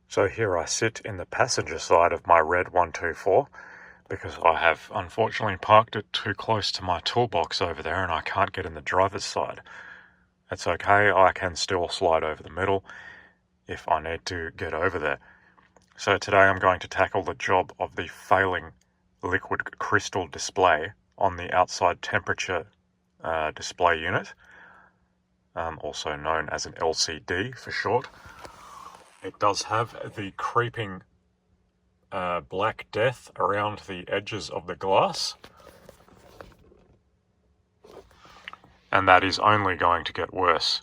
So here I sit in the passenger side of my red 124 because I have unfortunately parked it too close to my toolbox over there and I can't get in the driver's side. It's okay, I can still slide over the middle if I need to get over there. So today I'm going to tackle the job of the failing liquid crystal display on the outside temperature display unit, also known as an LCD for short. It does have the creeping black death around the edges of the glass, and that is only going to get worse.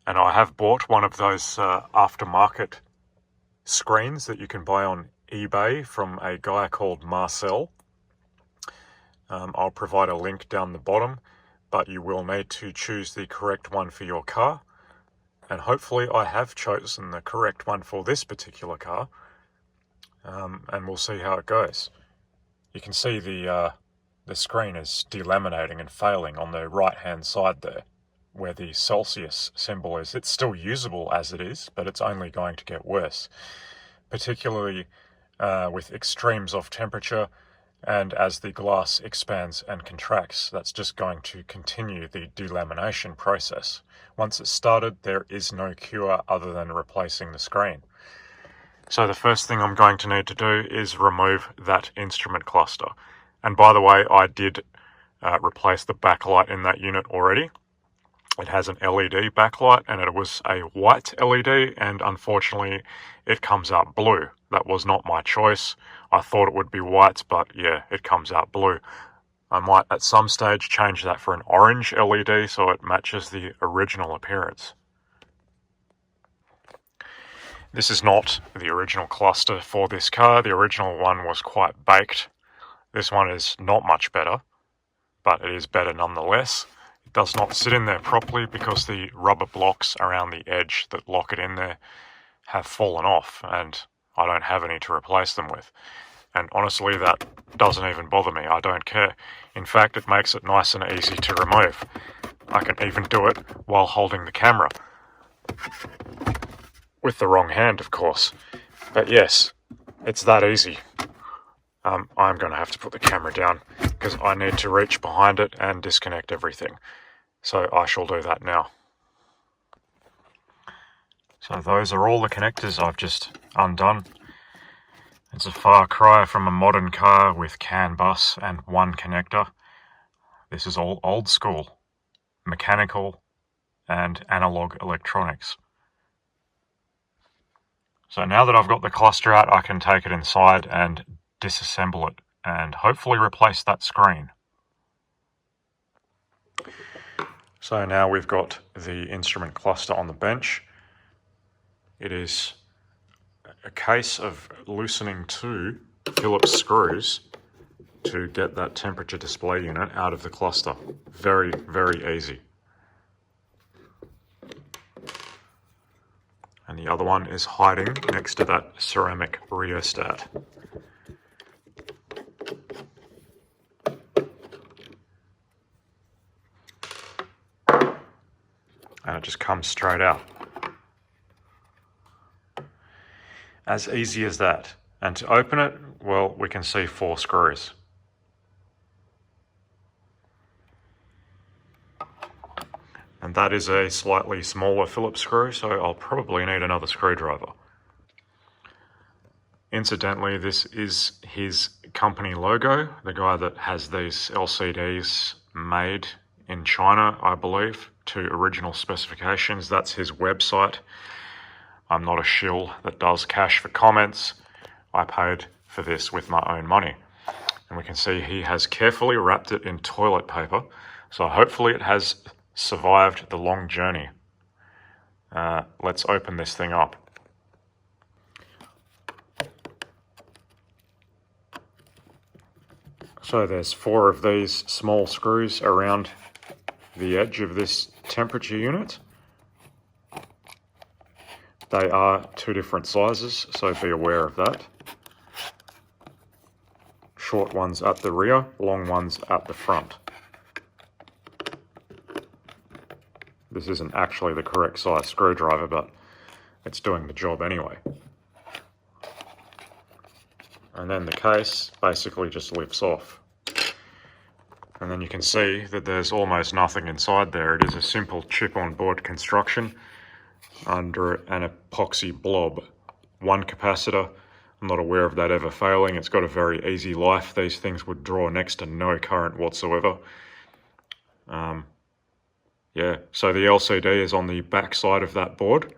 And I have bought one of those aftermarket screens that you can buy on eBay from a guy called Marcel. I'll provide a link down the bottom, but you will need to choose the correct one for your car. And hopefully I have chosen the correct one for this particular car, and we'll see how it goes. You can see the screen is delaminating and failing on the right hand side there, where the Celsius symbol is. It's still usable as it is, but it's only going to get worse, particularly with extremes of temperature, and as the glass expands and contracts, that's just going to continue the delamination process. Once it's started, there is no cure other than replacing the screen. So the first thing I'm going to need to do is remove that instrument cluster. And by the way, I did replace the backlight in that unit already. It has an LED backlight and it was a white LED, and unfortunately it comes out blue. That was not my choice. I thought it would be white, but yeah, it comes out blue. I might at some stage change that for an orange LED so it matches the original appearance. This is not the original cluster for this car. The original one was quite baked. This one is not much better, but it is better nonetheless. It does not sit in there properly because the rubber blocks around the edge that lock it in there have fallen off, and I don't have any to replace them with. And honestly, that doesn't even bother me. I don't care. In fact, it makes it nice and easy to remove. I can even do it while holding the camera. With the wrong hand, of course. But yes, it's that easy. I'm going to have to put the camera down because I need to reach behind it and disconnect everything. So I shall do that now. So those are all the connectors I've just undone. It's a far cry from a modern car with CAN bus and one connector. This is all old school, mechanical and analog electronics. So now that I've got the cluster out, I can take it inside and disassemble it and hopefully replace that screen. So now we've got the instrument cluster on the bench. It is a case of loosening 2 Phillips screws to get that temperature display unit out of the cluster. Very, very easy. And the other one is hiding next to that ceramic rheostat. And it just comes straight out. As easy as that. And to open it, well, we can see 4 screws. And that is a slightly smaller Phillips screw, so I'll probably need another screwdriver. Incidentally, this is his company logo, the guy that has these LCDs made in China, I believe, to original specifications. That's his website. I'm not a shill that does cash for comments. I paid for this with my own money. And we can see he has carefully wrapped it in toilet paper, so hopefully it has survived the long journey. Let's open this thing up. So there's 4 of these small screws around the edge of this temperature unit. They are 2 different sizes, so be aware of that. Short ones at the rear, long ones at the front. This isn't actually the correct size screwdriver, but it's doing the job anyway. and then the case basically just lifts off. And then you can see that there's almost nothing inside there. It is a simple chip-on-board construction under an epoxy blob. One capacitor. I'm not aware of that ever failing. It's got a very easy life. These things would draw next to no current whatsoever. Yeah, so the LCD is on the back side of that board,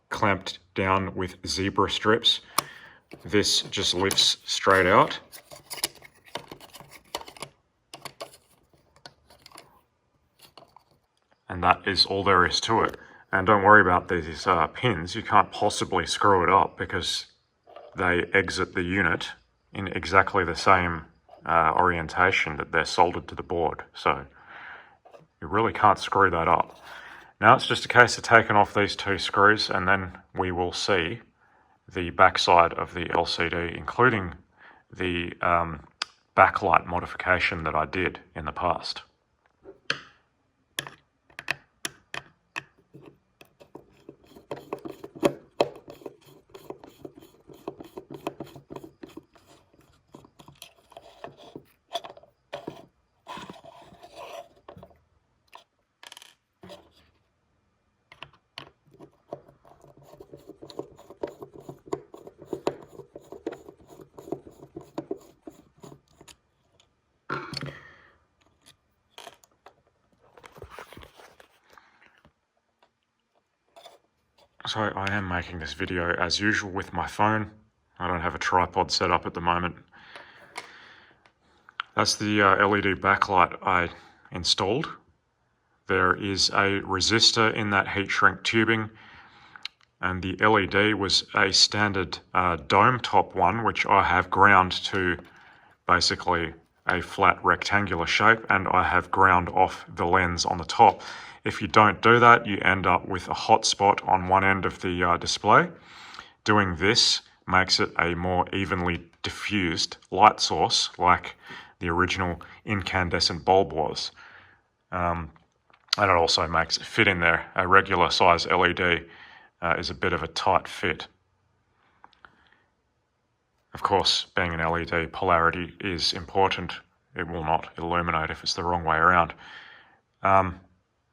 clamped down with zebra strips. This just lifts straight out. And that is all there is to it. And don't worry about these pins. You can't possibly screw it up because they exit the unit in exactly the same orientation that they're soldered to the board. So you really can't screw that up. Now it's just a case of taking off these two screws, and then we will see the backside of the LCD, including the backlight modification that I did in the past. So I am making this video as usual with my phone. I don't have a tripod set up at the moment. That's the LED backlight I installed. There is a resistor in that heat shrink tubing, and the LED was a standard dome top one, which I have ground to basically a flat rectangular shape, and I have ground off the lens on the top. If you don't do that, you end up with a hot spot on one end of the display. Doing this makes it a more evenly diffused light source, like the original incandescent bulb was. And it also makes it fit in there. A regular size LED is a bit of a tight fit. Of course, being an LED, polarity is important. It will not illuminate if it's the wrong way around.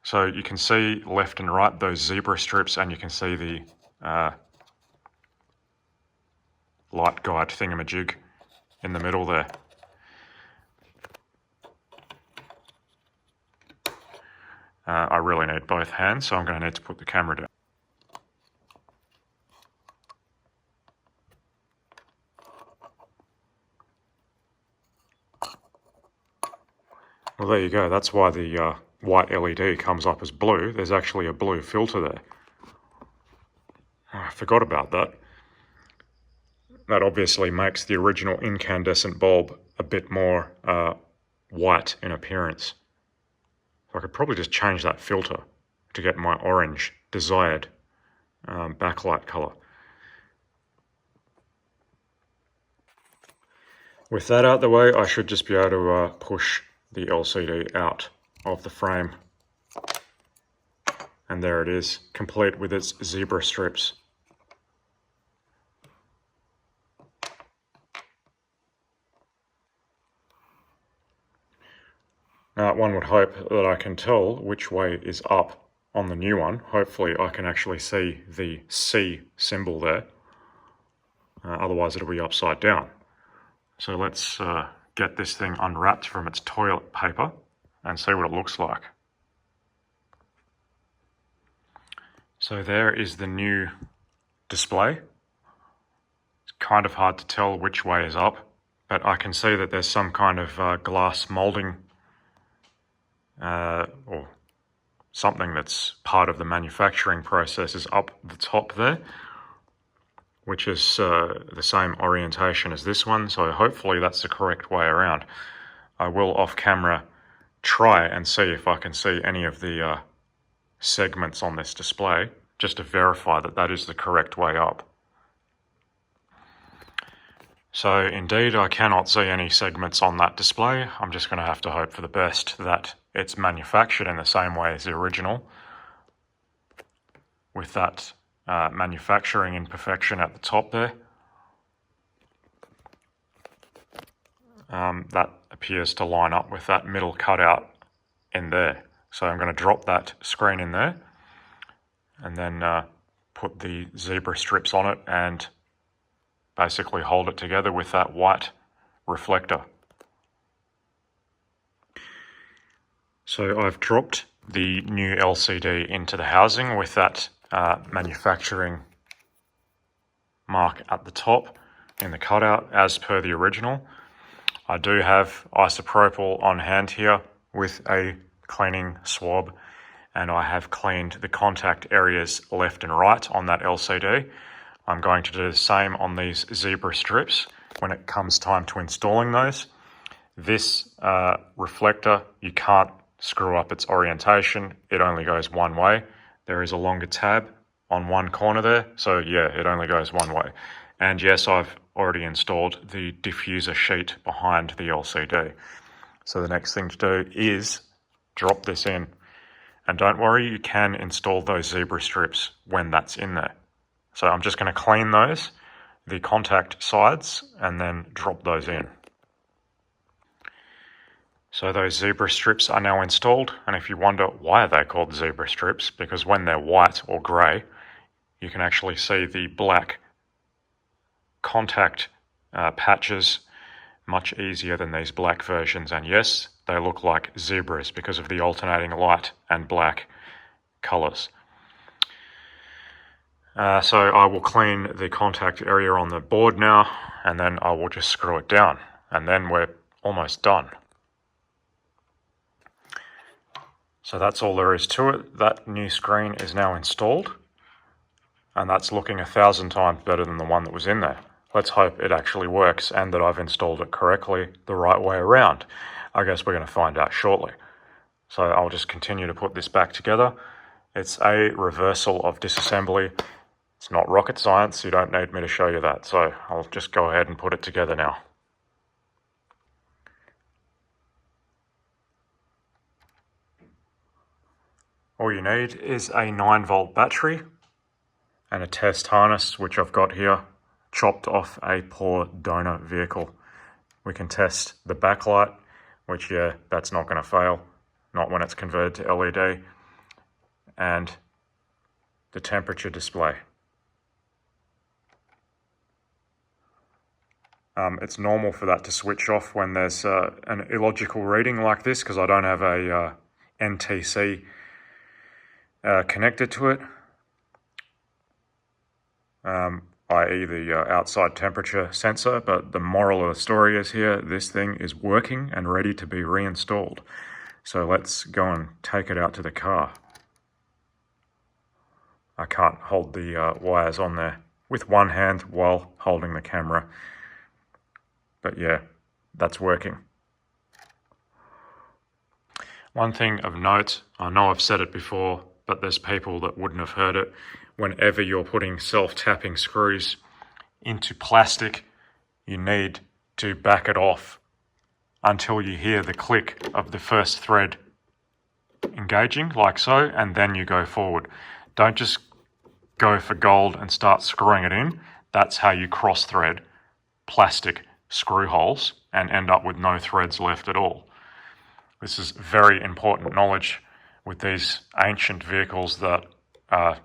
So you can see left and right those zebra strips, and you can see the light guide thingamajig in the middle there. I really need both hands, so I'm going to need to put the camera down. Well, there you go. That's why the white LED comes up as blue. There's actually a blue filter there. Oh, I forgot about that. That obviously makes the original incandescent bulb a bit more white in appearance. So I could probably just change that filter to get my orange desired backlight color. With that out the way, I should just be able to push the LCD out of the frame. And there it is, complete with its zebra strips. Now, one would hope that I can tell which way is up on the new one. Hopefully I can actually see the C symbol there. Otherwise it'll be upside down. So let's get this thing unwrapped from its toilet paper and see what it looks like. So there is the new display. It's kind of hard to tell which way is up, but I can see that there's some kind of glass molding or something that's part of the manufacturing process is up the top there, which is the same orientation as this one, so hopefully that's the correct way around. I will off camera try and see if I can see any of the segments on this display, just to verify that that is the correct way up. So indeed I cannot see any segments on that display. I'm just going to have to hope for the best that it's manufactured in the same way as the original, with that manufacturing imperfection at the top there. that appears to line up with that middle cutout in there. So I'm going to drop that screen in there and then put the zebra strips on it and basically hold it together with that white reflector. So I've dropped the new LCD into the housing with that manufacturing mark at the top in the cutout as per the original. I do have isopropyl on hand here with a cleaning swab, and I have cleaned the contact areas left and right on that LCD. I'm going to do the same on these zebra strips when it comes time to installing those. This reflector, you can't screw up its orientation. It only goes one way. There is a longer tab on one corner there, so yeah, it only goes one way. And yes, I've already installed the diffuser sheet behind the LCD. So the next thing to do is drop this in. And don't worry, you can install those zebra strips when that's in there. So I'm just going to clean those, the contact sides, and then drop those in. So those zebra strips are now installed, and if you wonder why are they called zebra strips, because when they're white or grey, you can actually see the black contact patches much easier than these black versions. And yes, they look like zebras because of the alternating light and black colours. So I will clean the contact area on the board now, and then I will just screw it down, and then we're almost done. So that's all there is to it. That new screen is now installed, and that's looking 1,000 times better than the one that was in there. Let's hope it actually works and that I've installed it correctly the right way around. I guess we're going to find out shortly. So I'll just continue to put this back together. It's a reversal of disassembly. It's not rocket science, you don't need me to show you that. So I'll just go ahead and put it together now. All you need is a 9-volt battery and a test harness, which I've got here, chopped off a poor donor vehicle. We can test the backlight, which, yeah, that's not going to fail, not when it's converted to LED, and the temperature display. It's normal for that to switch off when there's an illogical reading like this, because I don't have a NTC connected to it, i.e. the outside temperature sensor. But the moral of the story is here, this thing is working and ready to be reinstalled. So let's go and take it out to the car. I can't hold the wires on there with one hand while holding the camera. But yeah, that's working. One thing of note, I know I've said it before, but there's people that wouldn't have heard it. Whenever you're putting self-tapping screws into plastic, you need to back it off until you hear the click of the first thread engaging, like so, and then you go forward. Don't just go for gold and start screwing it in. That's how you cross-thread plastic screw holes and end up with no threads left at all. This is very important knowledge with these ancient vehicles that are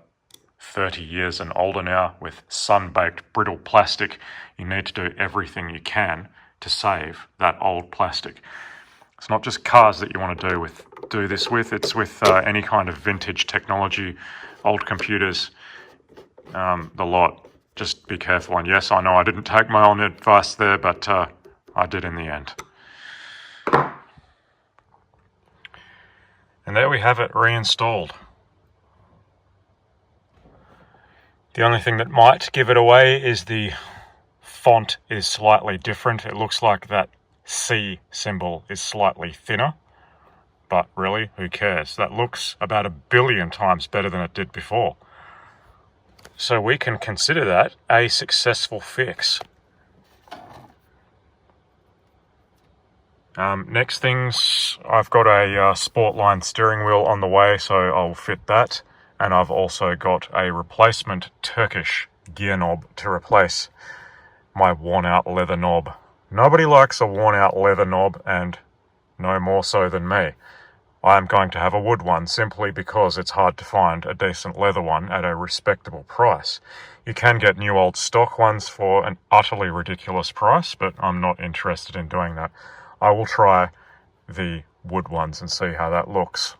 30 years and older now with sun-baked brittle plastic. You need to do everything you can to save that old plastic. It's not just cars that you want to do this with, it's with any kind of vintage technology, old computers, the lot. Just be careful. And yes, I know I didn't take my own advice there, but I did in the end. And there we have it, reinstalled. The only thing that might give it away is the font is slightly different. It looks like that C symbol is slightly thinner, but really, who cares? That looks about 1 billion times better than it did before. So we can consider that a successful fix. Next things, I've got a Sportline steering wheel on the way, so I'll fit that. And I've also got a replacement Turkish gear knob to replace my worn out leather knob Nobody likes a worn out leather knob, and no more so than me. I am going to have a wood one simply because it's hard to find a decent leather one at a respectable price. You can get new old stock ones for an utterly ridiculous price, but I'm not interested in doing that. I will try the wood ones and see how that looks.